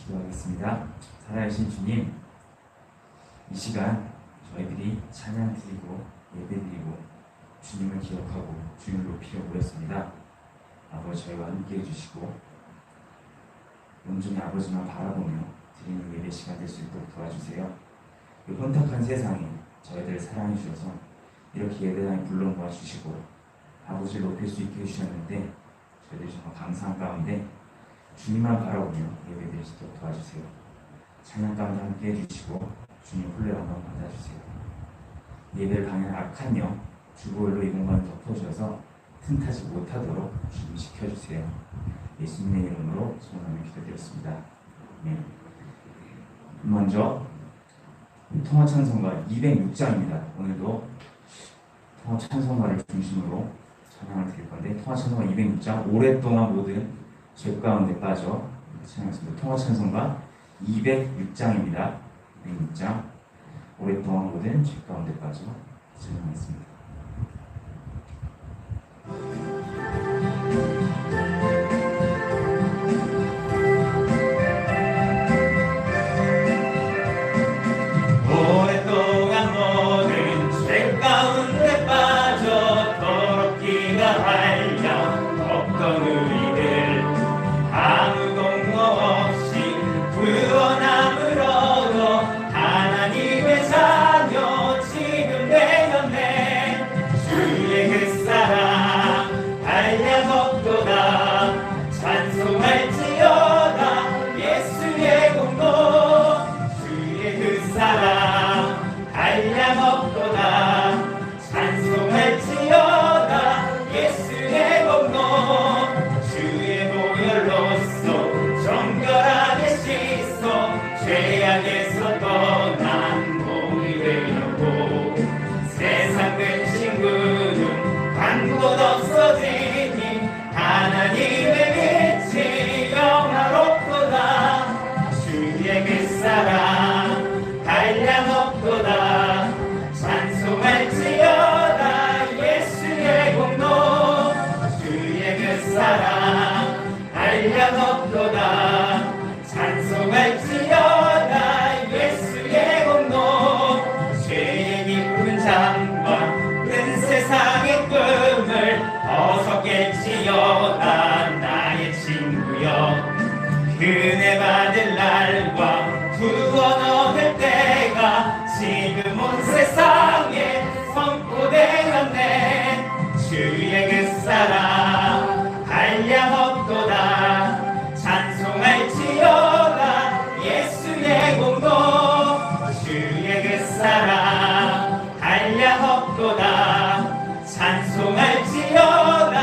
기도하겠습니다. 살아계신 주님, 이 시간 저희들이 찬양 드리고 예배 드리고 주님을 기억하고 주님을 높이려 모였습니다. 아버지, 저희와 함께 해주시고 온전히 아버지만 바라보며 드리는 예배 시간 될 수 있도록 도와주세요. 이 혼탁한 세상에 저희들을 사랑해 주셔서 이렇게 예배당에 불러 모아주시고 아버지를 높일 수 있게 해주셨는데 저희들이 정말 감사한 가운데 주님만 바라보며 예배 드릴 수 있도록 도와주세요. 찬양 가운데 함께 해주시고 주님 홀레 영광 받아주세요. 예배를 방해한 악한 영 주보일로 이 공간을 덮어주셔서 틈타지 못하도록 주님 지켜주세요. 예수님의 이름으로 소원하며 기도드렸습니다. 네. 먼저 통화찬송가 206장입니다. 오늘도 통화찬송가를 중심으로 찬양을 드릴 건데, 통화찬송가 206장 오랫동안 모든 죄 가운데 빠져 찬양했습니다. 통화찬송가 206장입니다. 206장 오랫동안 모든 죄 가운데 빠져 찬양했습니다. 오랫동안 모든 죄 가운데 빠져 더럽기가 한량 없던 우리들 아무 공로 없이 구원함을 얻어 하나님의 자녀 지금 되었네. 주의 그 사랑 한량 없도다. 찬송할지어다. 예수의 공로 주의 그 사랑 한량 없도다. 찬송할지어다. 예수의 공로 주의 보혈로서 정결하게 씻어 죄악에서 떠난 몸이 되었고 세상 근심 근움 간 곳 없어지니 하나님의 빛이 영화롭도다. 주의 그 사랑 한량 없도다. 찬송할지어다. 예수의 공로 주의 그 사랑 한량 없도다. 찬송할지어다. 예수의 공로 죄의 깊은 잠과 큰 세상의 꿈을 어서 깰지어다. 나의 친구여, 은혜 받을 날과 구원 얻을 때가 지금 온 세상에 선포되었네. 주의 그 사랑 한량 없도다. 찬송할지어다. 예수의 공로 주의 그 사랑 한량 없도다. 찬송할지어다.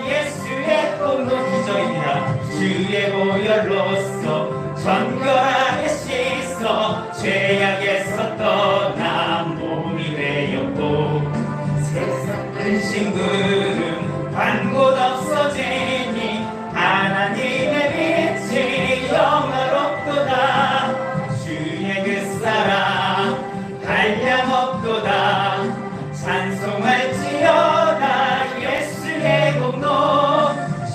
예수의 공로 기적입니다. 주의 보혈로서 정결하게 씻어 죄악에서 떠난 몸이 되었고 세상 근심 근움 간 곳 없어지니 하나님의 빛이 영화롭도다. 주의 그 사랑 한량 없도다. 찬송할지어다. 예수의 공로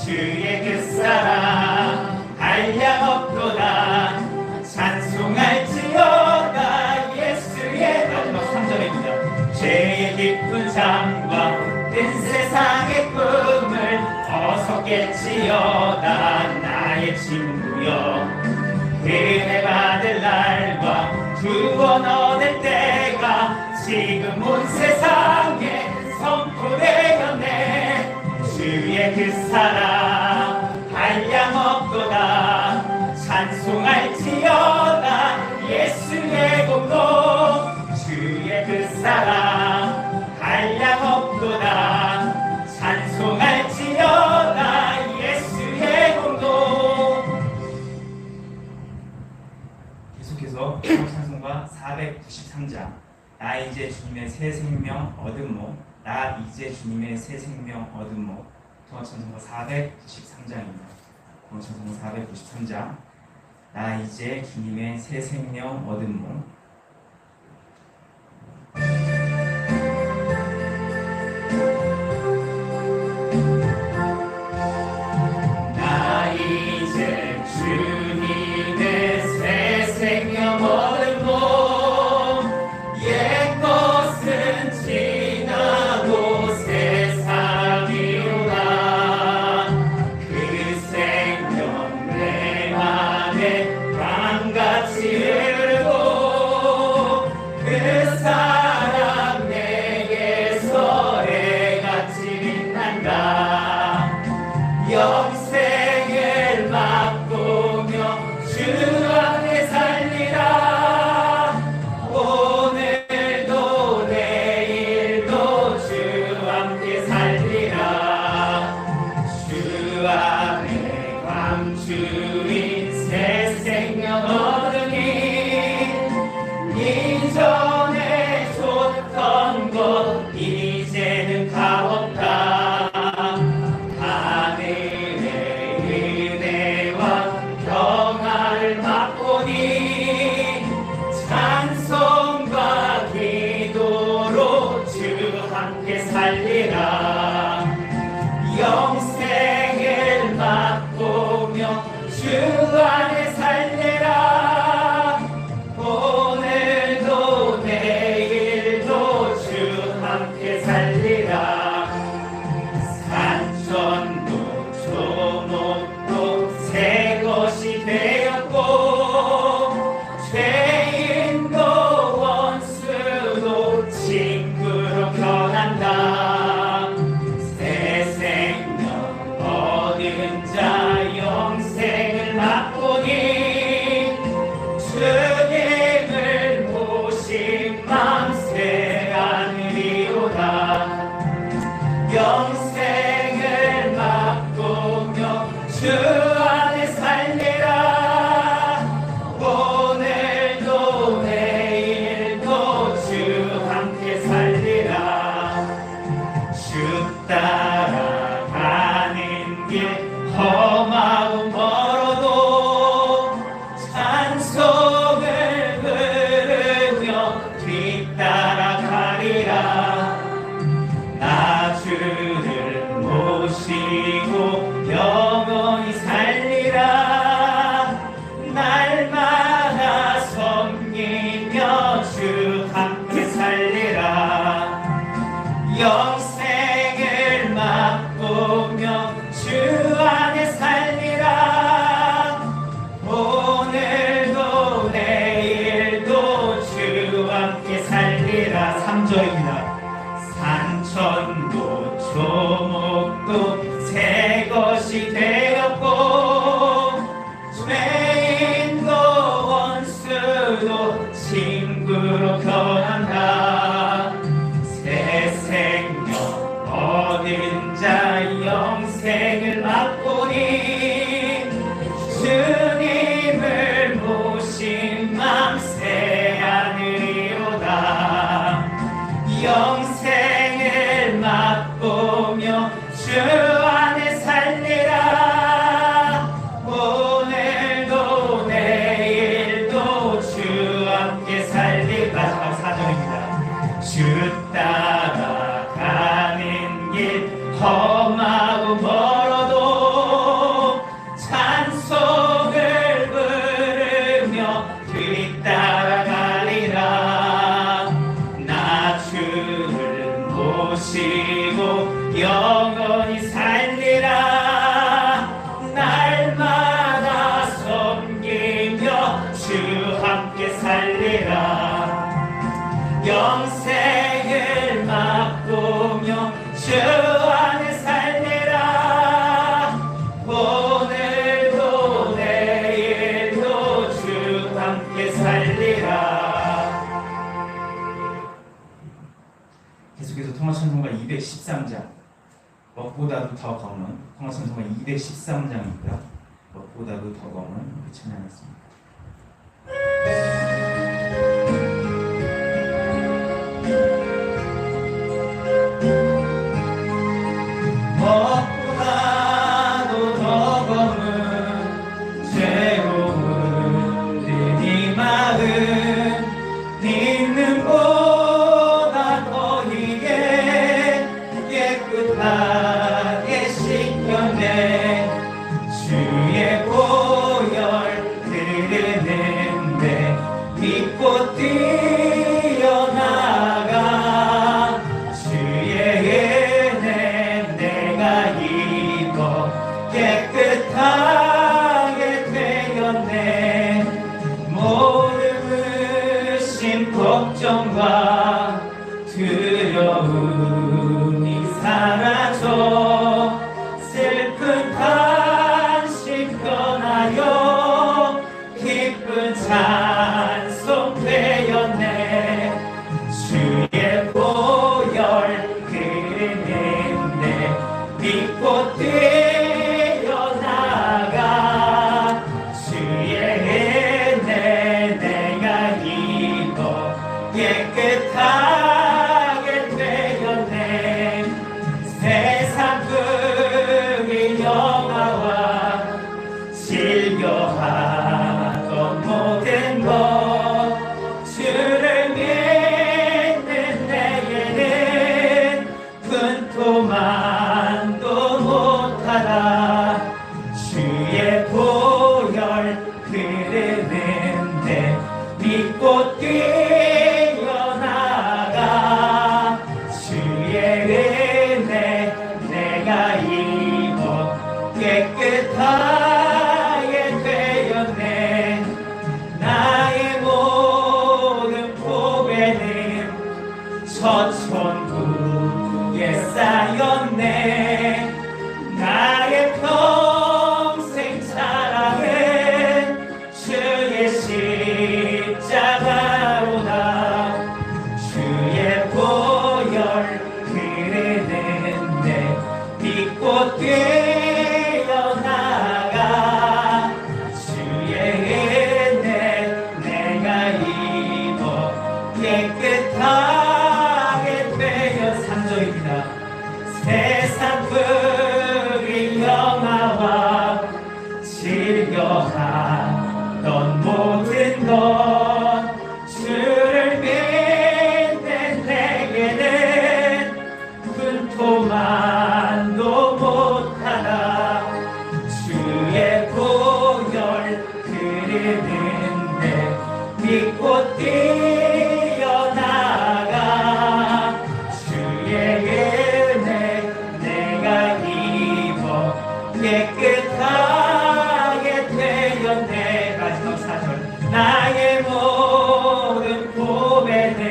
주의 그 사랑 한량 없도다. 찬송할지어다. 예수의 마지막 3절입니다. 죄의 깊은 잠과 큰 세상의 꿈을 어서 깰지어다. 나의 친구여, 은혜 받을 날과 구원 얻을 때가 지금 온 세상에 선포되었네. 주의 그 사랑 한량 없도다. 찬송할지어다. 예수의 공로 주의 그 사랑 한량 없도다. 찬송할지어다. 예수의 공로. 계속해서 찬송가 493장 나 이제 주님의 새 생명 얻음목, 나 이제 주님의 새 생명 얻음목. 통화찬송가 493장입니다. 통화찬송가 493장 나 이제 주님의 새 생명 얻음목. 나 이제 주님의 함께 살리라. 주 안에 감추인 새 생명 얻으니 이전에 줬던 것 이제는 값없다. 하늘의 은혜와 평화를 맛보니 찬송과 기도로 주 함께 살리라. 영생을 맛보며 주 안에 살리라. 오늘도 내일도 주 함께 살리라. 산천도 조목도 새 것이 되었고 죄인도 원수도 친구로 변한다. 새 생명 얻은 자 영생을 맛보니 주님을 모신 맘 새하늘이로다. 영생을 맛보며 주 안에 살리라. 오늘도 내일도 주 함께 살리라. 주 따라가는 길 험하고 멀어도 찬송을 부르며 뒤따라가리라. 나 주를 모시고 영원히 살리라. 날마다 섬기며 주 함께 살리라. 영생을 맛보며 주 안에 살리라. 오늘도 내일도 주 함께 살리라. 3절입니다. 산천도 조목도 새 것이 되었고 죄인도 원수도 친구로 변한다. 새 생명 얻은 자 영생을 맛보니 주님을 모신 맘 새하늘이로다. 영생을 맛보며 주 안에 살리라. 오늘도 내일도 주 함께 살리라. 마지막 4절입니다. 주 따라가는 길 험하고 멀어도 찬송을 부르며 뒤따라가리라. 나 주를 모시고 영원히 살리라. 날마다 섬기며 주 함께 살리라. 영생을 맛보며 주 안에 살리라. 오늘도 내일도 주 함께 살리라. 계속해서 통화천성가 213장 무엇보다도 더 검은 통화천성가 213장이고요. 무엇보다도 더 검은 우리 찬양했습니다. 무엇보다도 더 검은 죄로운 이 마음 있는 보다 더이게 깨끗하게 씻겨내 주의 보혈 흐르는데 믿고 뛰어나가 주의 은혜 내가 입어 깨끗하게 되었네. 모르신 걱정과 두려움이 사라져 믿고 뛰어나가 주의 은혜 내가 입어 깨끗하게 되었네. 세상 그 영화와 즐겨하던 모든 것 주를 믿는 내게는 분토만도 못하다. 주의 보혈 흐르는데 믿고 뛰어나가 주의 은혜 내가 입어 깨끗하게 되었네. 나의 모든 보배는 저 천국에 쌓였네. 나의 평생 자랑은 주의 십자가로다. 주의 보혈 흐르는데 믿고 뛰어나가 주의 은혜 내가 입어 깨끗하게 되어 3절입니다. 세상 뿌리 영화와 즐겨하던 모든 것 주를 믿는 내게는 분토만도 못하다. 주의 보혈 흐르는데 믿고 뛰어나가 주의 은혜 내가 입어 깨끗하게 되었네. 마지막 4절. 나의 모든 보배는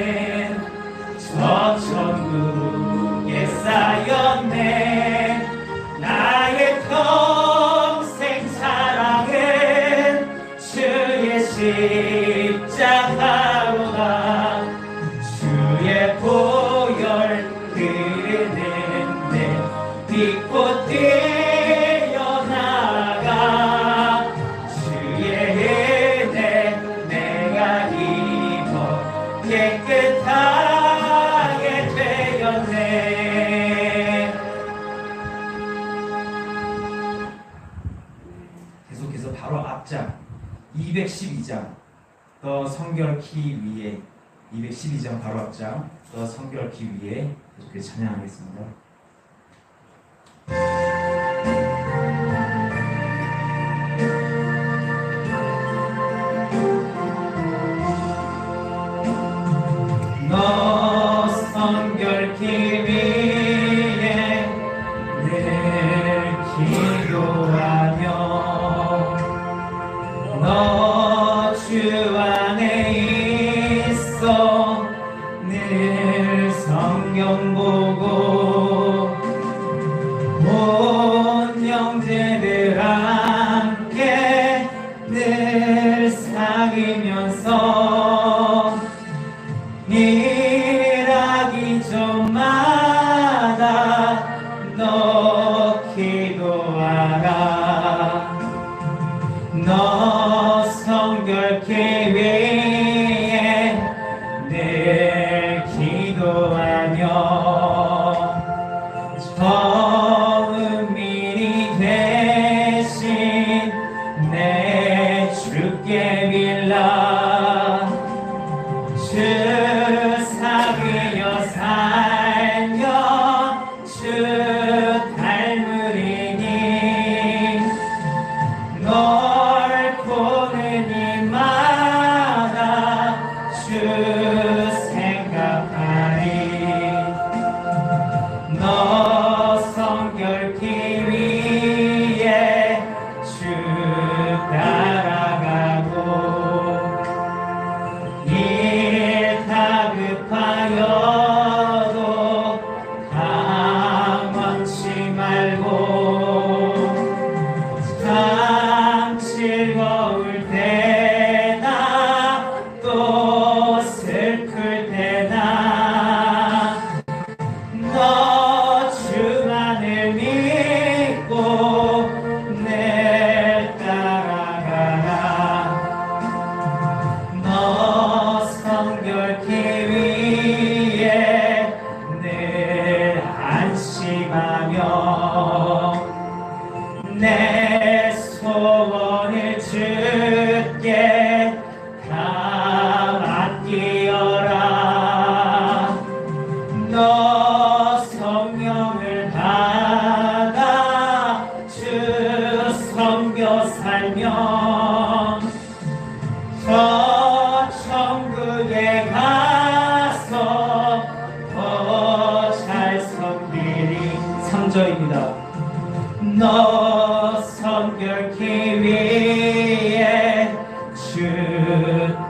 저 천국에 쌓였네. 나의 평생 사랑은 주의 십자가로다. 주의 보혈 흐르는데 믿고 뛰어나가 주의 은혜 내가 입어 깨끗하게 되었네. 계속해서 바로 앞장 212장 더 성결키 위에 212장 바로 앞장 더 성결키 위에 계속해서 찬양하겠습니다. 너 성결키 위에 늘 기도하며 너 주 안에 있어 늘 성경 보고 온 형제들 함께 늘 사귀면서 일하기 전마다 너 기도하라. 너 성결키 위에 늘 기도하며 처음이 되신 내 주께 빌라. 주 사귀어 살며 주 닮으리니 널 보는 이마다 주 생각하리. 너 안심하며 내 소원을 주께 다 맡기어라. 너 성령을 받아 주 섬겨 살면 저 천국에 가서 더 잘 섬기리. 3절입니다. 너 성결케 위해 주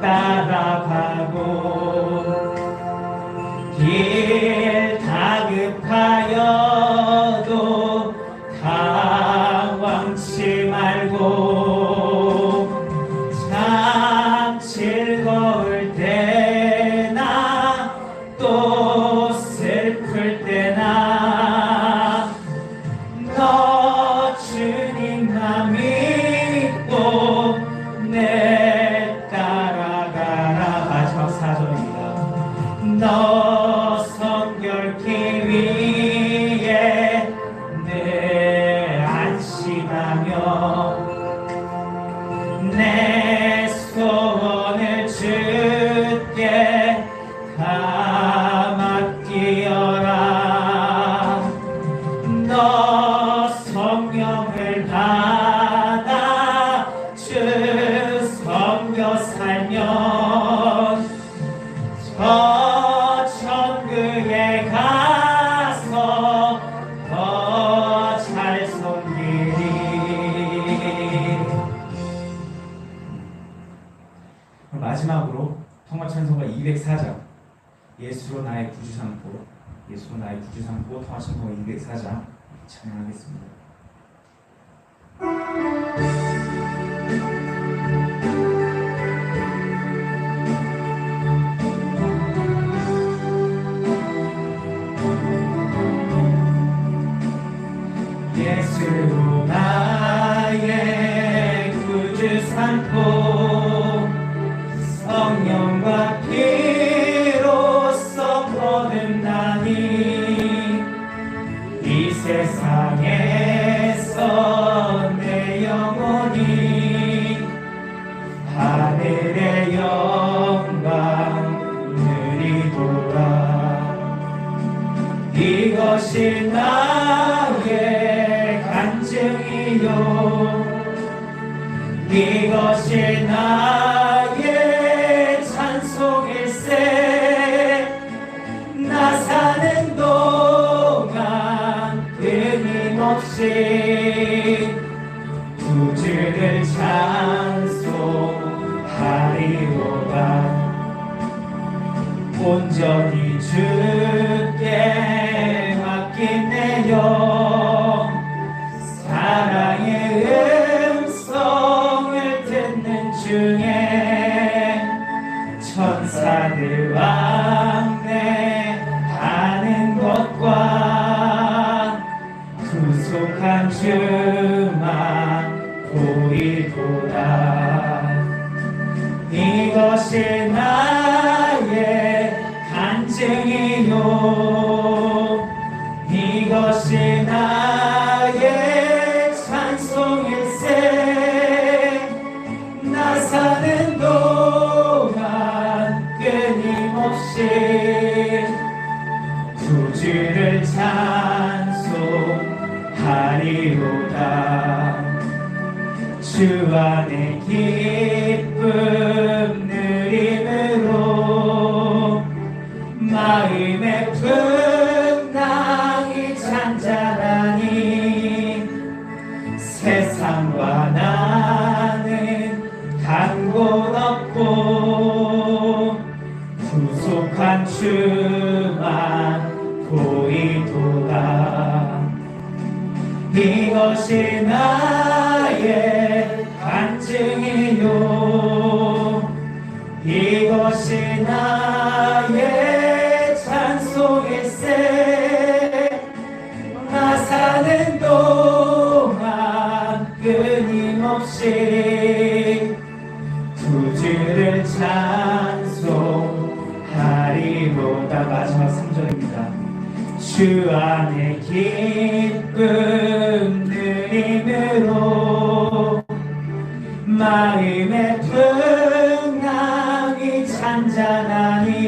따라가고 길 다급하여도 당황치 말고 참 즐거울 때나 또 슬플 때나 너 주님만 믿고 내 따라가라. 마지막 4절입니다. 너 성결케 위해 늘 안심하며 내 소원을 주께 다 맡기어라. 너 성령을 받아 주 섬겨 살면 저 천국에 가서 더 잘 섬기리. 마지막으로 통화찬송가 204장 예수로 나의 구주 삼고, 예수로 나의 구주 삼고 통화찬송가 204장 찬양하겠습니다. 예수로 나의 구주 삼고 성령과 피로써 거듭나니 이 세상에서 내 영혼이 하늘의 영광 누리도다. 이것이 나의 간증이요 이것이 나의 찬송일세. 나 사는 동안 끊임없이 구주를 찬송하리로다. 온전히 주께 맡긴 내 영 사랑의 음성을 듣는 중에 천사들 왕래하는 것과 구속한 주만 보이도다. 이것이 나의 간증이요 이것이 나의 찬송일세. 나 사는 동안 끊임없이 구주를 찬송하리로다. 주 안에 기쁨 누림으로 마음의 풍랑이 잔잔하니 세상과 나는 단곳 없고 구속한 주만 보이도다. 이것이 나의 간증이요 이것이 나의 찬송일세. 나 사는 동안 끊임없이 구주를 찬송하리로다. 마지막 3절입니다. 주 주 안에 기쁨 누림으로 마음의 풍랑이 잔잔하니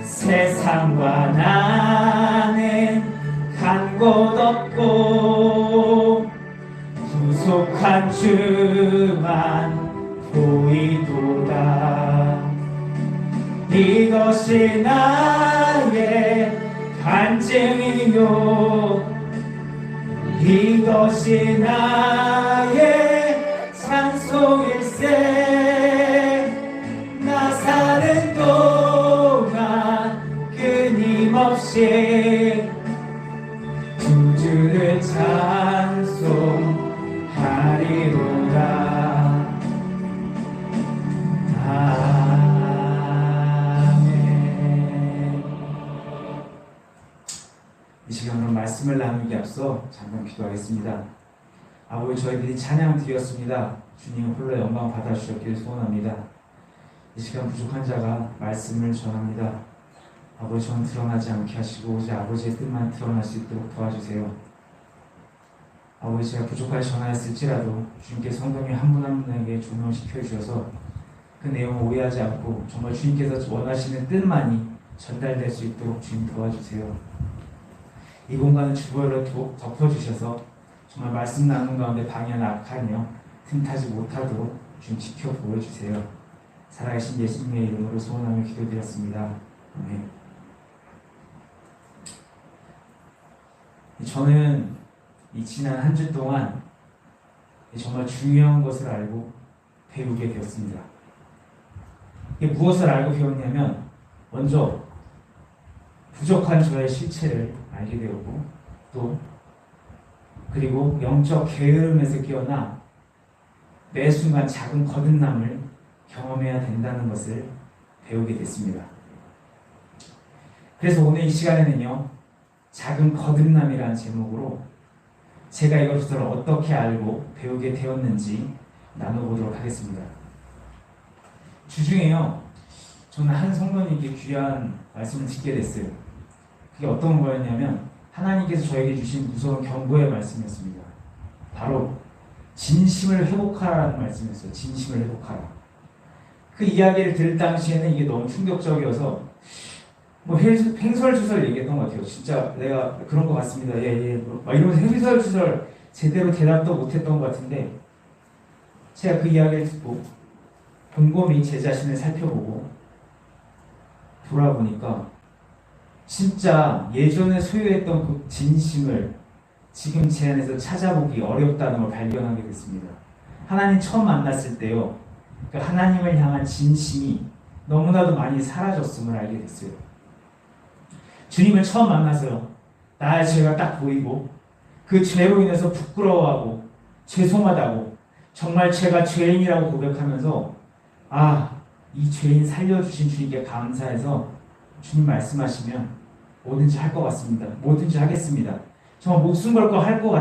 세상과 나는 간 곳 없고 부족한 주만 보이도다. 이것이 나의 간증이요 이것이 나의 찬송일세. 나 사는 동안 끊임없이 두 주를 찬송하리로다. 아멘. 이 시간으로 말씀을 나누기 앞서 잠깐 기도하겠습니다. 아버지, 저희들이 찬양 드렸습니다. 주님 홀로 영광 받아주셨기를 소원합니다. 이 시간 부족한 자가 말씀을 전합니다. 아버지, 저는 드러나지 않게 하시고 오직 아버지의 뜻만 드러날 수 있도록 도와주세요. 아버지, 제가 부족하게 전하였을지라도 주님께 성도님 한 분 한 분에게 조명시켜 주셔서 그 내용을 오해하지 않고 정말 주님께서 원하시는 뜻만이 전달될 수 있도록 주님 도와주세요. 이 공간을 주보로 덮어주셔서 정말 말씀 나누는 가운데 방해나 악하며 틈타지 못하도록 주님 지켜 보여주세요. 살아계신 예수님의 이름으로 소원하며 기도드렸습니다. 아멘. 저는 이 지난 한 주 동안 정말 중요한 것을 알고 배우게 되었습니다. 이게 무엇을 알고 배웠냐면, 먼저 부족한 저의 실체를 알게 되었고, 또 그리고 영적 게으름에서 깨어나 매 순간 작은 거듭남을 경험해야 된다는 것을 배우게 됐습니다. 그래서 오늘 이 시간에는요, 작은 거듭남이라는 제목으로 제가 이것을 어떻게 알고 배우게 되었는지 나눠보도록 하겠습니다. 주중에요, 저는 한 성도님께 귀한 말씀을 듣게 됐어요. 그게 어떤 거였냐면, 하나님께서 저에게 주신 무서운 경고의 말씀이었습니다. 바로 진심을 회복하라는 말씀이었어요. 진심을 회복하라. 그 이야기를 들을 당시에는 이게 너무 충격적이어서 횡설수설 얘기했던 것 같아요. 진짜 내가 그런 것 같습니다. 예. 막 이러면서 횡설수설 제대로 대답도 못했던 것 같은데, 제가 그 이야기를 듣고 곰곰이 제 자신을 살펴보고 돌아보니까 진짜 예전에 소유했던 그 진심을 지금 제 안에서 찾아보기 어렵다는 걸 발견하게 됐습니다. 하나님 처음 만났을 때요, 그 하나님을 향한 진심이 너무나도 많이 사라졌음을 알게 됐어요. 주님을 처음 만나서요, 나의 죄가 딱 보이고 그 죄로 인해서 부끄러워하고 죄송하다고 정말 제가 죄인이라고 고백하면서, 이 죄인 살려주신 주님께 감사해서 주님 말씀하시면 뭐든지 할 것 같습니다. 뭐든지 하겠습니다. 정말 목숨 걸고 할 것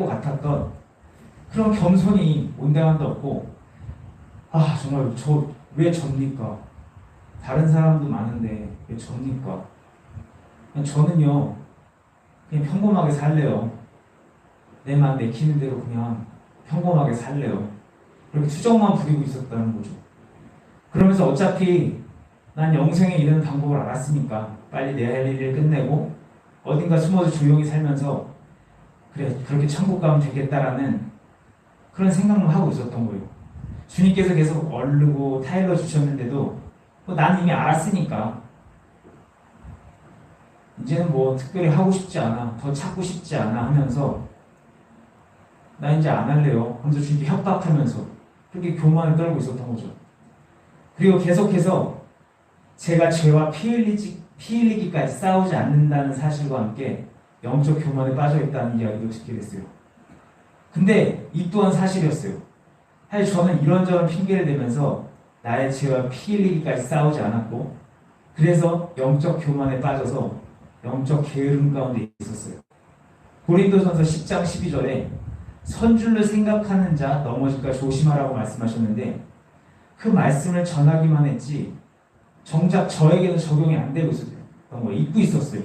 같았던 그런 겸손이 온데간도 없고, 정말 저 왜 접니까? 다른 사람도 많은데 왜 접니까? 저는요, 그냥 평범하게 살래요. 내 맘 내키는 대로 그냥 평범하게 살래요. 그렇게 투정만 부리고 있었다는 거죠. 그러면서 어차피 난 영생에 이르는 방법을 알았으니까 빨리 내 할 일을 끝내고 어딘가 숨어서 조용히 살면서 그래, 그렇게 천국 가면 되겠다라는 그런 생각만 하고 있었던 거예요. 주님께서 계속 얼르고 타일러 주셨는데도 난 이미 알았으니까 이제는 특별히 하고 싶지 않아, 더 찾고 싶지 않아 하면서 나 이제 안 할래요 하면서 주님께 협박하면서 그렇게 교만을 떨고 있었던 거죠. 그리고 계속해서 제가 죄와 피 흘리기까지 싸우지 않는다는 사실과 함께 영적 교만에 빠져있다는 이야기도 듣게 됐어요. 근데 이 또한 사실이었어요. 사실 저는 이런저런 핑계를 대면서 나의 죄와 피 흘리기까지 싸우지 않았고, 그래서 영적 교만에 빠져서 영적 게으름 가운데 있었어요. 고린도전서 10장 12절에 선줄로 생각하는 자 넘어질까 조심하라고 말씀하셨는데, 그 말씀을 전하기만 했지 정작 저에게는 적용이 안 되고 있었어요. 거예요. 잊고 있었어요.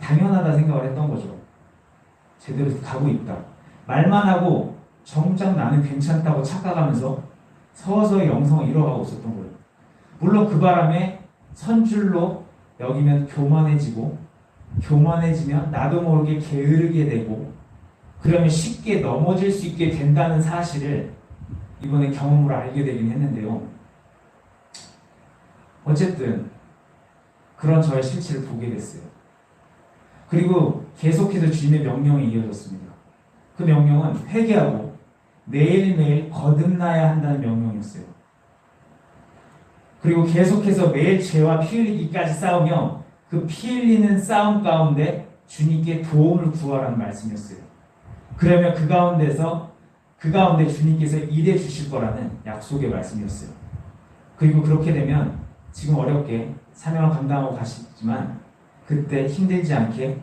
당연하다 생각을 했던 거죠. 제대로 가고 있다. 말만 하고 정작 나는 괜찮다고 착각하면서 서서히 영성을 잃어가고 있었던 거예요. 물론 그 바람에 선줄로 여기면 교만해지면 나도 모르게 게으르게 되고 그러면 쉽게 넘어질 수 있게 된다는 사실을 이번에 경험으로 알게 되긴 했는데요. 어쨌든 그런 저의 실체를 보게 됐어요. 그리고 계속해서 주님의 명령이 이어졌습니다. 그 명령은 회개하고 매일매일 거듭나야 한다는 명령이었어요. 그리고 계속해서 매일 죄와 피 흘리기까지 싸우며 그 피 흘리는 싸움 가운데 주님께 도움을 구하라는 말씀이었어요. 그러면 그 가운데 주님께서 일해 주실 거라는 약속의 말씀이었어요. 그리고 그렇게 되면 지금 어렵게 사명을 감당하고 가시지만 그때 힘들지 않게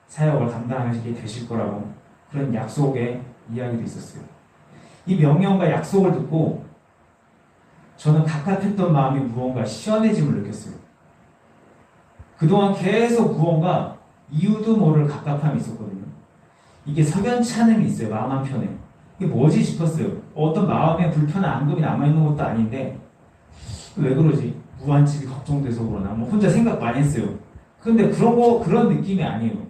사역을 감당하시게 되실 거라고 그런 약속의 이야기도 있었어요. 이 명령과 약속을 듣고 저는 갑갑했던 마음이 무언가 시원해짐을 느꼈어요. 그동안 계속 무언가 이유도 모를 갑갑함이 있었거든요. 이게 석연치 않음이 있어요. 마음 한편에. 이게 뭐지 싶었어요. 어떤 마음에 불편한 앙금이 남아있는 것도 아닌데 왜 그러지? 무한집이 걱정돼서 그러나 뭐 혼자 생각 많이 했어요. 근데 그런 느낌이 아니에요.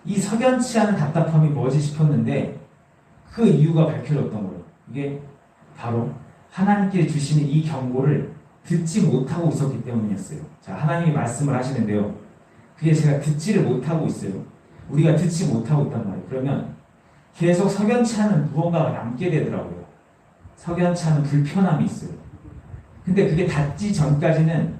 이 석연치 않은 답답함이 뭐지 싶었는데 그 이유가 밝혀졌던 거예요. 이게 바로 하나님께 주시는 이 경고를 듣지 못하고 있었기 때문이었어요. 자, 하나님이 말씀을 하시는데요. 그게 제가 듣지를 못하고 있어요. 우리가 듣지 못하고 있단 말이에요. 그러면 계속 석연치 않은 무언가가 남게 되더라고요. 석연치 않은 불편함이 있어요. 근데 그게 닿지 전까지는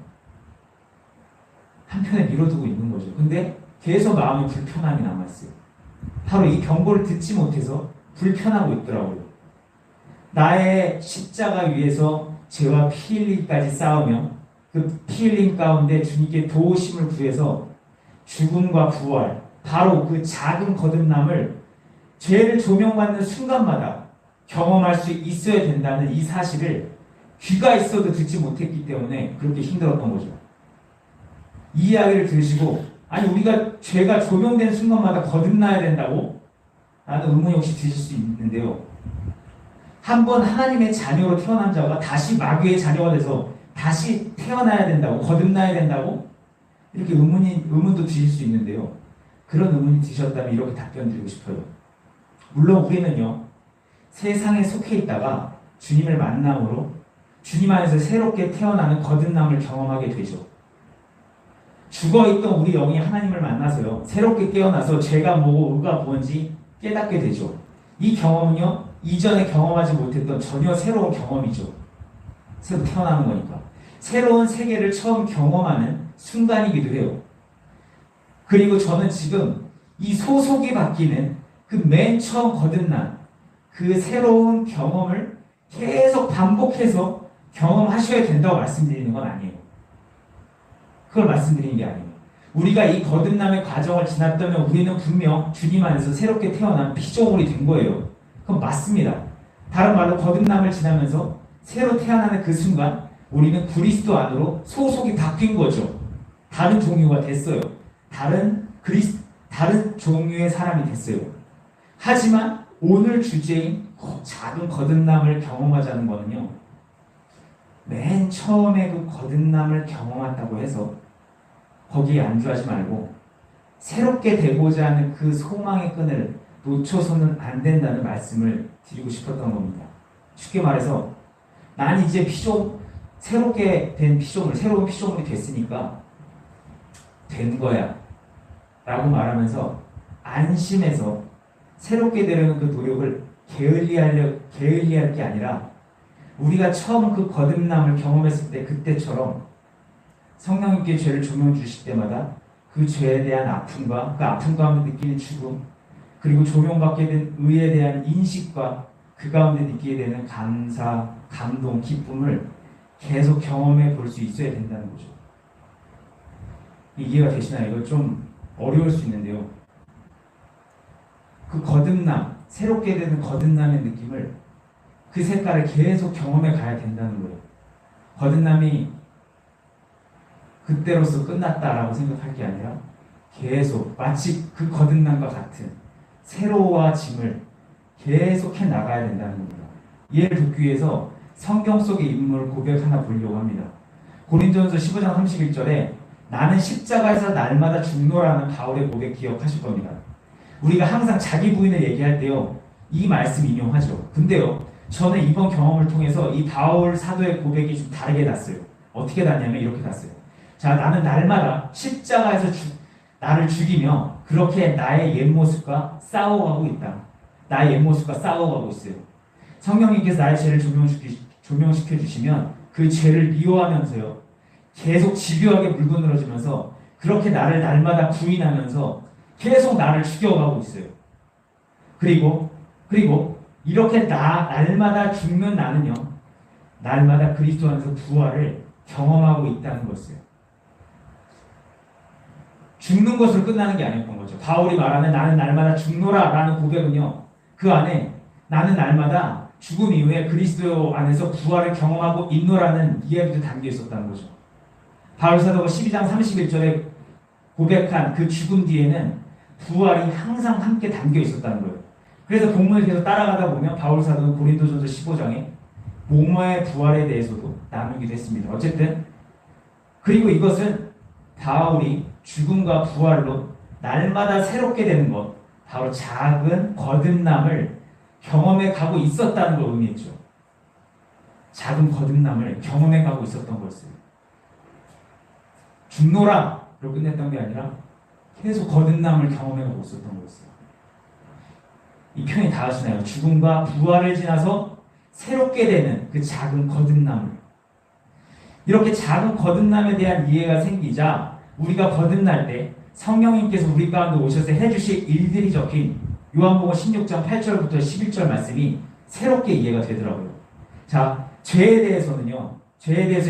한편에 미뤄두고 있는 거죠. 근데 계속 마음에 불편함이 남았어요. 바로 이 경고를 듣지 못해서 불편하고 있더라고요. 나의 십자가 위에서 죄와 피 흘리기까지 싸우며 그 피 흘림 가운데 주님께 도우심을 구해서 죽음과 부활, 바로 그 작은 거듭남을 죄를 조명받는 순간마다 경험할 수 있어야 된다는 이 사실을 귀가 있어도 듣지 못했기 때문에 그렇게 힘들었던 거죠. 이 이야기를 들으시고 아니 우리가 죄가 조명된 순간마다 거듭나야 된다고? 라는 의문이 혹시 드실 수 있는데요. 한번 하나님의 자녀로 태어난 자가 다시 마귀의 자녀가 돼서 다시 태어나야 된다고? 거듭나야 된다고? 이렇게 의문도 드실 수 있는데요. 그런 의문이 드셨다면 이렇게 답변 드리고 싶어요. 물론 우리는요. 세상에 속해 있다가 주님을 만남으로 주님 안에서 새롭게 태어나는 거듭남을 경험하게 되죠. 죽어있던 우리 영이 하나님을 만나서요. 새롭게 깨어나서 죄가 뭐고 의가 뭔지 깨닫게 되죠. 이 경험은요. 이전에 경험하지 못했던 전혀 새로운 경험이죠. 새로 태어나는 거니까. 새로운 세계를 처음 경험하는 순간이기도 해요. 그리고 저는 지금 이 소속이 바뀌는 그 맨 처음 거듭난 그 새로운 경험을 계속 반복해서 경험하셔야 된다고 말씀드리는 건 아니에요. 그걸 말씀드리는 게 아니에요. 우리가 이 거듭남의 과정을 지났다면 우리는 분명 주님 안에서 새롭게 태어난 피조물이 된 거예요. 그건 맞습니다. 다른 말로 거듭남을 지나면서 새로 태어나는 그 순간 우리는 그리스도 안으로 소속이 바뀐 거죠. 다른 종류가 됐어요. 다른 종류의 사람이 됐어요. 하지만 오늘 주제인 작은 거듭남을 경험하자는 거는요. 맨 처음에 그 거듭남을 경험한다고 해서 거기에 안주하지 말고 새롭게 되고자 하는 그 소망의 끈을 놓쳐서는 안 된다는 말씀을 드리고 싶었던 겁니다. 쉽게 말해서 난 이제 새롭게 된 새로운 피조물이 됐으니까 된 거야 라고 말하면서 안심해서 새롭게 되려는 그 노력을 게을리할 게 아니라 우리가 처음 그 거듭남을 경험했을 때 그때처럼 성령님께 죄를 조명 주실 때마다 그 죄에 대한 아픔과 그 아픔 가운데 느끼는 죽음 그리고 조명받게 된 의에 대한 인식과 그 가운데 느끼게 되는 감사, 감동, 기쁨을 계속 경험해 볼 수 있어야 된다는 거죠. 이해가 되시나요? 이거 좀 어려울 수 있는데요. 그 거듭남, 새롭게 되는 거듭남의 느낌을 그 색깔을 계속 경험해 가야 된다는 거예요. 거듭남이 그때로서 끝났다라고 생각할 게 아니라 계속 마치 그 거듭남과 같은 새로워짐을 계속해 나가야 된다는 겁니다. 이해를 돕기 위해서 성경 속의 인물 고백 하나 보려고 합니다. 고린도전서 15장 31절에 나는 십자가에서 날마다 죽노라는 바울의 고백 기억하실 겁니다. 우리가 항상 자기 부인을 얘기할 때요, 이 말씀 인용하죠. 근데요, 저는 이번 경험을 통해서 이 바울 사도의 고백이 좀 다르게 났어요. 어떻게 났냐면 이렇게 났어요. 자, 나는 날마다 십자가에서 나를 죽이며 그렇게 나의 옛 모습과 싸워가고 있다. 나의 옛 모습과 싸워가고 있어요. 성령님께서 나의 죄를 조명시켜 주시면 그 죄를 미워하면서요, 계속 집요하게 물고 늘어지면서 그렇게 나를 날마다 부인하면서 계속 나를 죽여가고 있어요. 그리고 이렇게 날마다 죽는 나는요, 날마다 그리스도 안에서 부활을 경험하고 있다는 것이에요. 죽는 것으로 끝나는 게 아니었던 거죠. 바울이 말하는 나는 날마다 죽노라 라는 고백은요, 그 안에 나는 날마다 죽음 이후에 그리스도 안에서 부활을 경험하고 있노라는 이야기도 담겨 있었다는 거죠. 바울 사도가 12장 31절에 고백한 그 죽음 뒤에는 부활이 항상 함께 담겨 있었다는 거예요. 그래서 본문을 계속 따라가다 보면 바울 사도는 고린도전서 15장에 몸의 부활에 대해서도 나누기도 했습니다. 어쨌든 그리고 이것은 바울이 죽음과 부활로 날마다 새롭게 되는 것, 바로 작은 거듭남을 경험해 가고 있었다는 걸 의미했죠. 작은 거듭남을 경험해 가고 있었던 거였어요. 죽노라로 끝냈던 게 아니라 계속 거듭남을 경험해 가고 있었던 거였어요. 이 표현이 다 하시나요? 죽음과 부활을 지나서 새롭게 되는 그 작은 거듭남을. 이렇게 작은 거듭남에 대한 이해가 생기자 우리가 거듭날 때 성령님께서 우리 가운데 오셔서 해주실 일들이 적힌 요한복음 16장 8절부터 11절 말씀이 새롭게 이해가 되더라고요. 자, 죄에 대해서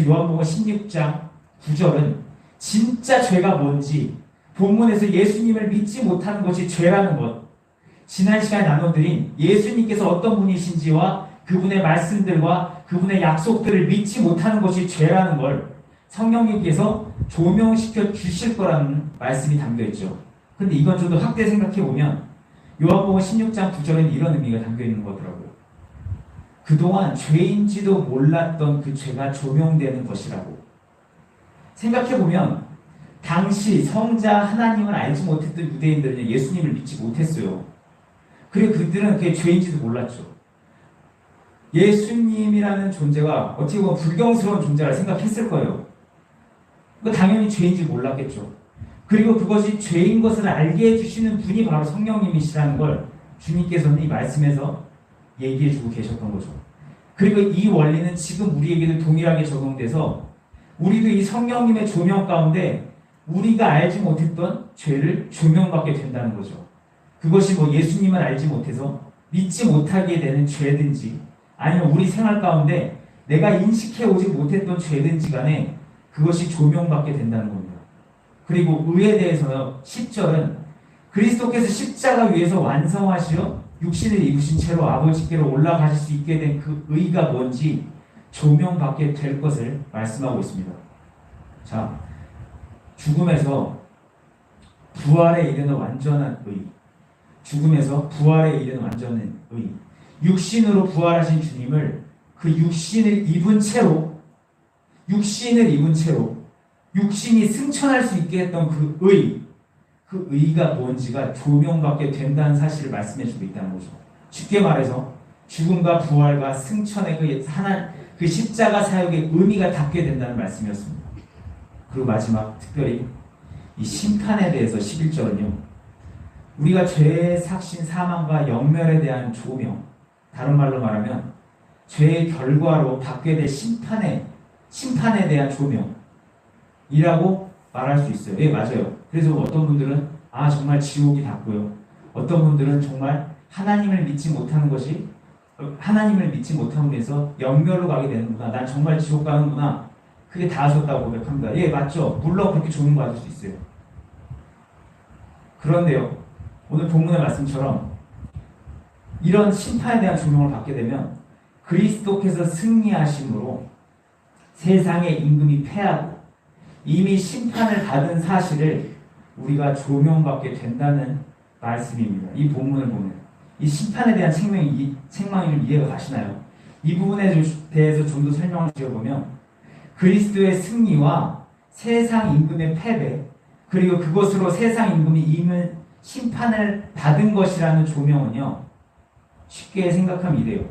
요한복음 16장 9절은 진짜 죄가 뭔지, 본문에서 예수님을 믿지 못하는 것이 죄라는 것, 지난 시간에 나눠드린 예수님께서 어떤 분이신지와 그분의 말씀들과 그분의 약속들을 믿지 못하는 것이 죄라는 걸 성령님께서 조명시켜 주실 거라는 말씀이 담겨있죠. 근데 이건 좀 더 확대 생각해보면 요한복음 16장 9절에는 이런 의미가 담겨있는 거더라고요. 그동안 죄인지도 몰랐던 그 죄가 조명되는 것이라고. 생각해보면 당시 성자 하나님을 알지 못했던 유대인들은 예수님을 믿지 못했어요. 그리고 그들은 그게 죄인지도 몰랐죠. 예수님이라는 존재가 어떻게 보면 불경스러운 존재라 생각했을 거예요. 당연히 죄인지 몰랐겠죠. 그리고 그것이 죄인 것을 알게 해주시는 분이 바로 성령님이시라는 걸 주님께서는 이 말씀에서 얘기해주고 계셨던 거죠. 그리고 이 원리는 지금 우리에게도 동일하게 적용돼서 우리도 이 성령님의 조명 가운데 우리가 알지 못했던 죄를 조명받게 된다는 거죠. 그것이 뭐 예수님을 알지 못해서 믿지 못하게 되는 죄든지 아니면 우리 생활 가운데 내가 인식해 오지 못했던 죄든지 간에 그것이 조명받게 된다는 겁니다. 그리고 의에 대해서는 10절은 그리스도께서 십자가 위에서 완성하시어 육신을 입으신 채로 아버지께로 올라가실 수 있게 된 그 의가 뭔지 조명받게 될 것을 말씀하고 있습니다. 자, 죽음에서 부활에 이르는 완전한 의, 죽음에서 부활에 이르는 완전한 의, 육신으로 부활하신 주님을 그 육신을 입은 채로 육신이 승천할 수 있게 했던 그 의가 뭔지가 조명받게 된다는 사실을 말씀해주고 있다는 거죠. 쉽게 말해서 죽음과 부활과 승천의 그 십자가 사역의 의미가 닿게 된다는 말씀이었습니다. 그리고 마지막 특별히 이 심판에 대해서 11절은요. 우리가 죄의 삭신 사망과 영멸에 대한 조명, 다른 말로 말하면 죄의 결과로 받게 될 심판에 대한 조명이라고 말할 수 있어요. 예, 맞아요. 그래서 어떤 분들은 정말 지옥이 닿고요. 어떤 분들은 정말 하나님을 믿지 못함으로 해서 영멸로 가게 되는구나. 난 정말 지옥 가는구나. 그게 닿으셨다고 고백합니다. 예, 맞죠. 물론 그렇게 조명받을 수 있어요. 그런데요, 오늘 본문의 말씀처럼 이런 심판에 대한 조명을 받게 되면 그리스도께서 승리하심으로 세상의 임금이 패하고 이미 심판을 받은 사실을 우리가 조명받게 된다는 말씀입니다. 이 본문을 보면 이 심판에 대한 책망이 좀 이해가 가시나요? 이 부분에 대해서 좀 더 설명을 드려보면 그리스도의 승리와 세상 임금의 패배 그리고 그것으로 세상 임금이 이미 심판을 받은 것이라는 조명은요 쉽게 생각하면 이래요.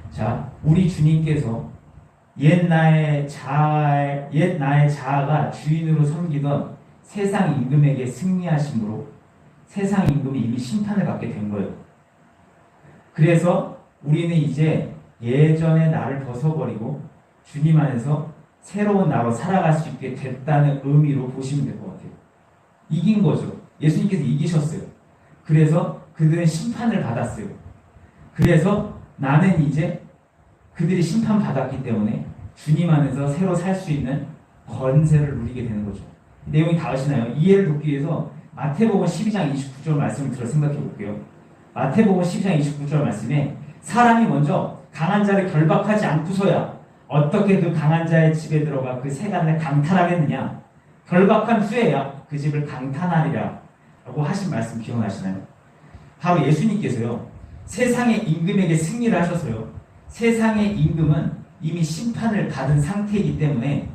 자, 우리 주님께서 옛 나의 자아가 주인으로 섬기던 세상 임금에게 승리하심으로 세상 임금이 이미 심판을 받게 된 거예요. 그래서 우리는 이제 예전의 나를 벗어버리고 주님 안에서 새로운 나로 살아갈 수 있게 됐다는 의미로 보시면 될 것 같아요. 이긴 거죠. 예수님께서 이기셨어요. 그래서 그들은 심판을 받았어요. 그래서 나는 이제 그들이 심판받았기 때문에 주님 안에서 새로 살 수 있는 권세를 누리게 되는 거죠. 내용이 닿으시나요? 이해를 돕기 위해서 마태복음 12장 29절 말씀을 들어 생각해 볼게요. 마태복음 12장 29절 말씀에 사람이 먼저 강한 자를 결박하지 않고서야 어떻게 그 강한 자의 집에 들어가 그 세간을 강탈하겠느냐. 결박한 후에야 그 집을 강탈하리라 라고 하신 말씀 기억나시나요? 바로 예수님께서요 세상의 임금에게 승리를 하셔서요 세상의 임금은 이미 심판을 받은 상태이기 때문에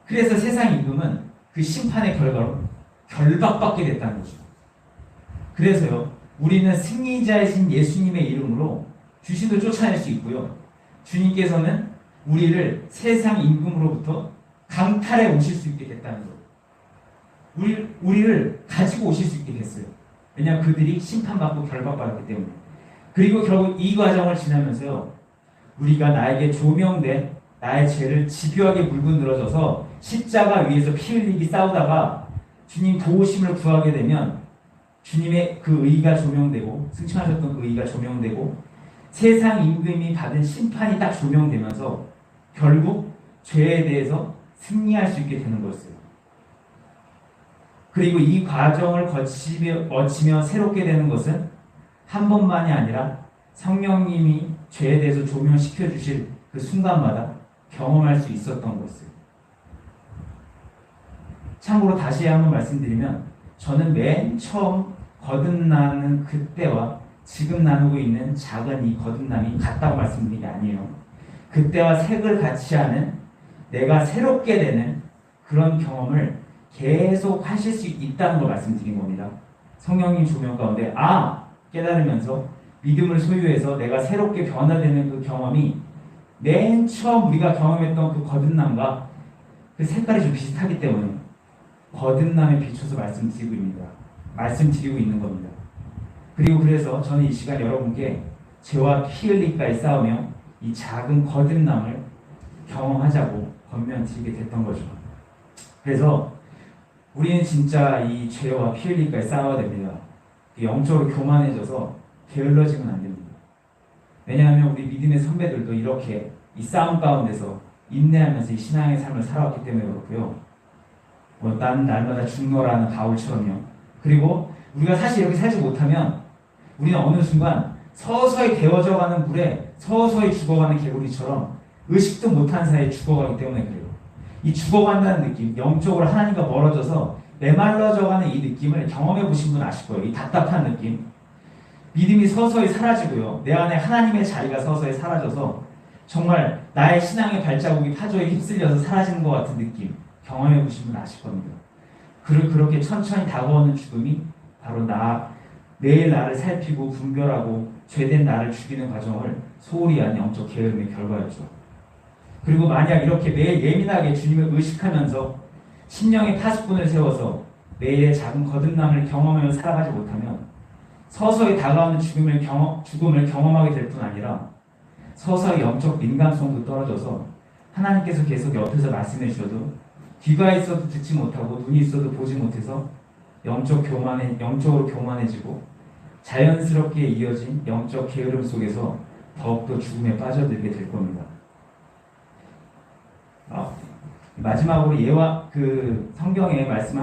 그래서 세상 임금은 그 심판의 결과로 결박받게 됐다는 거죠. 그래서요 우리는 승리자이신 예수님의 이름으로 귀신을 쫓아낼 수 있고요 주님께서는 우리를 세상 임금으로부터 강탈해 오실 수 있게 됐다는 거예요. 우리를 가지고 오실 수 있게 됐어요. 왜냐하면 그들이 심판받고 결박받았기 때문에. 그리고 결국 이 과정을 지나면서요 우리가 나에게 조명된 나의 죄를 집요하게 물고 늘어져서 십자가 위에서 피 흘리기 싸우다가 주님 도우심을 구하게 되면 주님의 그 의가 조명되고 승천하셨던 그 의가 조명되고 세상 임금이 받은 심판이 딱 조명되면서 결국 죄에 대해서 승리할 수 있게 되는 거였어요. 그리고 이 과정을 거치며 새롭게 되는 것은 한 번만이 아니라 성령님이 죄에 대해서 조명시켜 주실 그 순간마다 경험할 수 있었던 거였어요. 참고로 다시 한번 말씀드리면 저는 맨 처음 거듭나는 그때와 지금 나누고 있는 작은 이 거듭남이 같다고 말씀드린 게 아니에요. 그때와 색을 같이 하는 내가 새롭게 되는 그런 경험을 계속 하실 수 있다는 걸 말씀드린 겁니다. 성령님 조명 가운데 깨달으면서 믿음을 소유해서 내가 새롭게 변화되는 그 경험이 맨 처음 우리가 경험했던 그 거듭남과 그 색깔이 좀 비슷하기 때문에 거듭남에 비춰서 말씀드리고 있는 겁니다. 그리고 그래서 저는 이 시간 여러분께 죄와 피 흘리기까지 싸우며 이 작은 거듭남을 경험하자고 권면드리게 됐던 거죠. 그래서 우리는 진짜 이 죄와 피 흘리기까지 싸워야 됩니다. 영적으로 교만해져서 게을러지면 안 됩니다. 왜냐하면 우리 믿음의 선배들도 이렇게 이 싸움 가운데서 인내하면서 이 신앙의 삶을 살아왔기 때문에 그렇고요. 난 날마다 죽노라는 바울처럼요. 그리고 우리가 사실 이렇게 살지 못하면 우리는 어느 순간 서서히 데워져가는 물에 서서히 죽어가는 개구리처럼 의식도 못한 사이에 죽어가기 때문에 그래요. 이 죽어간다는 느낌, 영적으로 하나님과 멀어져서 메말라져가는 이 느낌을 경험해 보신 분 아실 거예요. 이 답답한 느낌. 믿음이 서서히 사라지고요. 내 안에 하나님의 자리가 서서히 사라져서 정말 나의 신앙의 발자국이 파도에 휩쓸려서 사라지는 것 같은 느낌 경험해 보신 분 아실 겁니다. 그렇게 천천히 다가오는 죽음이 바로 매일 나를 살피고 분별하고 죄된 나를 죽이는 과정을 소홀히 한 영적 게으름의 결과였죠. 그리고 만약 이렇게 매일 예민하게 주님을 의식하면서 심령의 파수꾼을 세워서 매일의 작은 거듭남을 경험하며 살아가지 못하면 서서히 다가오는 죽음을 경험하게 될 뿐 아니라 서서히 영적 민감성도 떨어져서 하나님께서 계속 옆에서 말씀해 주셔도 귀가 있어도 듣지 못하고 눈이 있어도 보지 못해서 영적으로 교만해지고 자연스럽게 이어진 영적 게으름 속에서 더욱더 죽음에 빠져들게 될 겁니다. 마지막으로 성경의 말씀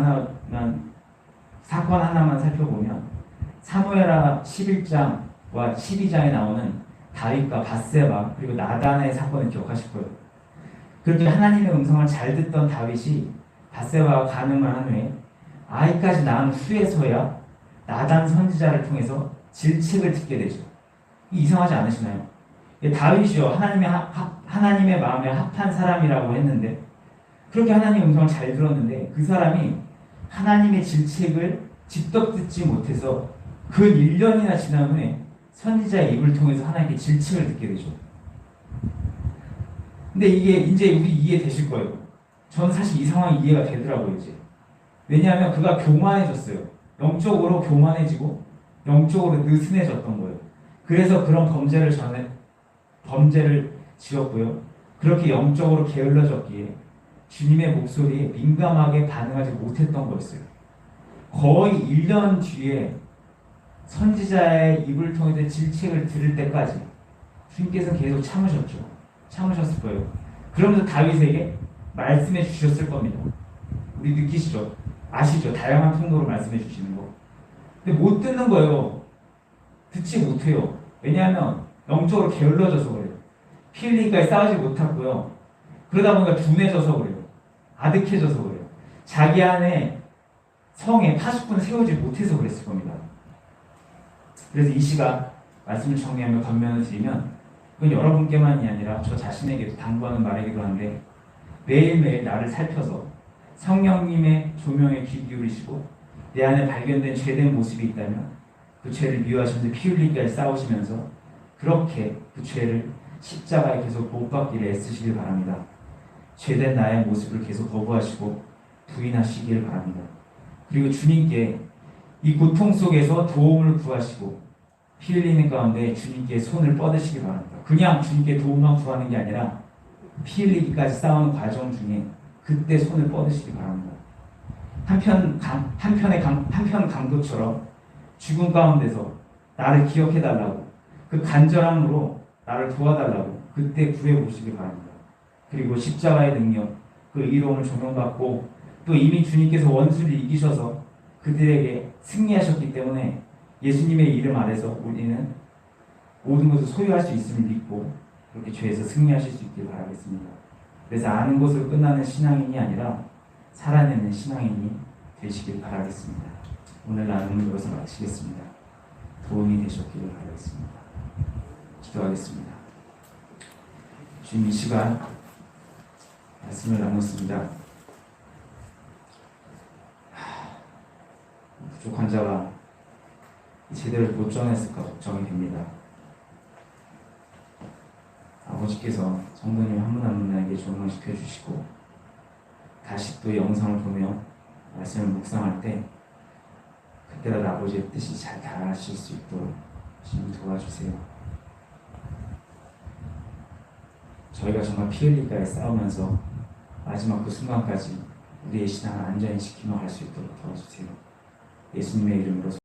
사건 하나만 살펴보면 사무엘하 11장과 12장에 나오는 다윗과 밧세바 그리고 나단의 사건을 기억하실 거예요. 그렇게 하나님의 음성을 잘 듣던 다윗이 밧세바가 간음을 한 후에 아이까지 낳은 후에서야 나단 선지자를 통해서 질책을 듣게 되죠. 이상하지 않으시나요? 다윗이요, 하나님의 마음에 합한 사람이라고 했는데, 그렇게 하나님의 음성을 잘 들었는데 그 사람이 하나님의 질책을 직접 듣지 못해서 그 1년이나 지난 후에 선지자의 입을 통해서 하나님께 질책을 듣게 되죠. 근데 이게 이제 우리 이해되실 거예요. 저는 사실 이 상황이 이해가 되더라고요, 이제. 왜냐하면 그가 교만해졌어요. 영적으로 교만해지고 영적으로 느슨해졌던 거예요. 그래서 그런 범죄를 지었고요. 그렇게 영적으로 게을러졌기에 주님의 목소리에 민감하게 반응하지 못했던 거였어요. 거의 1년 뒤에 선지자의 입을 통해서 질책을 들을 때까지 주님께서 계속 참으셨을 거예요. 그러면서 다윗에게 말씀해 주셨을 겁니다. 우리 느끼시죠? 아시죠? 다양한 통로로 말씀해 주시는 거. 근데 못 듣는 거예요. 듣지 못해요. 왜냐하면 영적으로 게을러져서 그래요. 피 흘리기까지 싸우지 못하고요. 그러다 보니까 둔해져서 그래요. 아득해져서 그래요. 자기 안에 성에 파수꾼을 세우지 못해서 그랬을 겁니다. 그래서 이 시간 말씀을 정리하며 권면을 드리면, 그건 여러분께만이 아니라 저 자신에게도 당부하는 말이기도 한데, 매일매일 나를 살펴서 성령님의 조명에 귀 기울이시고 내 안에 발견된 죄된 모습이 있다면 그 죄를 미워하시면서 피 흘리기까지 싸우시면서 그렇게 그 죄를 십자가에 계속 못 박기를 애쓰시길 바랍니다. 죄된 나의 모습을 계속 거부하시고 부인하시길 바랍니다. 그리고 주님께 이 고통 속에서 도움을 구하시고 피 흘리는 가운데 주님께 손을 뻗으시기 바랍니다. 그냥 주님께 도움만 구하는 게 아니라 피 흘리기까지 싸우는 과정 중에 그때 손을 뻗으시기 바랍니다. 한편 강도처럼 죽음 가운데서 나를 기억해달라고, 그 간절함으로 나를 도와달라고 그때 구해보시기 바랍니다. 그리고 십자가의 능력, 그 의로움을 조명받고 또 이미 주님께서 원수를 이기셔서 그들에게 승리하셨기 때문에 예수님의 이름 아래서 우리는 모든 것을 소유할 수 있음을 믿고 그렇게 죄에서 승리하실 수 있길 바라겠습니다. 그래서 아는 것으로 끝나는 신앙인이 아니라 살아내는 신앙인이 되시길 바라겠습니다. 오늘 나눔을 여기서 마치겠습니다. 도움이 되셨기를 바라겠습니다. 기도하겠습니다. 주님, 이 시간 말씀을 나눴습니다. 부족한 자가 제대로 못 전했을까 걱정이 됩니다. 아버지께서 성도님 한 분 한 분에게 조명시켜 주시고 다시 또 영상을 보며 말씀을 묵상할 때 그때마다 아버지의 뜻이 잘 다하실 수 있도록 주님 도와주세요. 저희가 정말 피 흘리기까지 싸우면서 마지막 그 순간까지 우리의 신앙을 안전히 지키며 갈 수 있도록 도와주세요. 예수님의 이름으로